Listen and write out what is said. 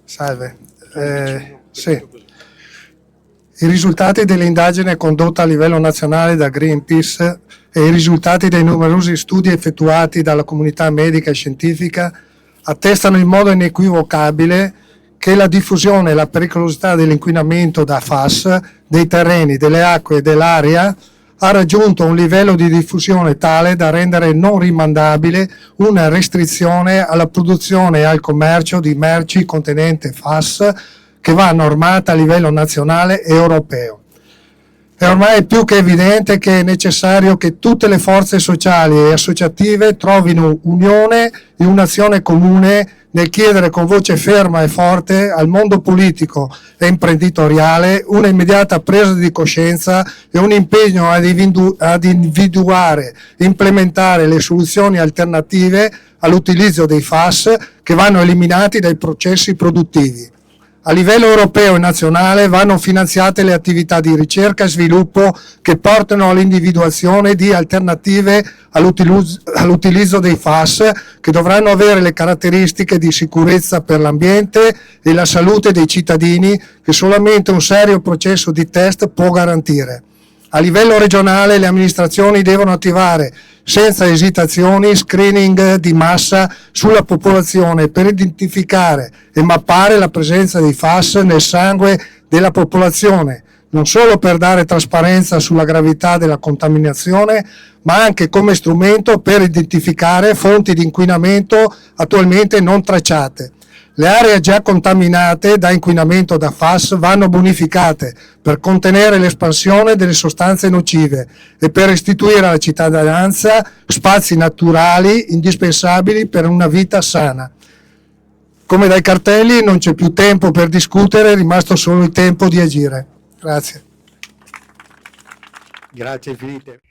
Salve. Sì. I risultati dell'indagine condotta a livello nazionale da Greenpeace e i risultati dei numerosi studi effettuati dalla comunità medica e scientifica attestano in modo inequivocabile che la diffusione e la pericolosità dell'inquinamento da FAS dei terreni, delle acque e dell'aria ha raggiunto un livello di diffusione tale da rendere non rimandabile una restrizione alla produzione e al commercio di merci contenente FAS che va normata a livello nazionale e europeo. È ormai più che evidente che è necessario che tutte le forze sociali e associative trovino unione e un'azione comune nel chiedere con voce ferma e forte al mondo politico e imprenditoriale una immediata presa di coscienza e un impegno ad individuare e implementare le soluzioni alternative all'utilizzo dei FAS che vanno eliminati dai processi produttivi. A livello europeo e nazionale vanno finanziate le attività di ricerca e sviluppo che portano all'individuazione di alternative all'utilizzo dei FAS che dovranno avere le caratteristiche di sicurezza per l'ambiente e la salute dei cittadini che solamente un serio processo di test può garantire. A livello regionale le amministrazioni devono attivare senza esitazioni screening di massa sulla popolazione per identificare e mappare la presenza di FAS nel sangue della popolazione, non solo per dare trasparenza sulla gravità della contaminazione, ma anche come strumento per identificare fonti di inquinamento attualmente non tracciate. Le aree già contaminate da inquinamento da FAS vanno bonificate per contenere l'espansione delle sostanze nocive e per restituire alla cittadinanza spazi naturali indispensabili per una vita sana. Come dai cartelli non c'è più tempo per discutere, è rimasto solo il tempo di agire. Grazie. Grazie infinite.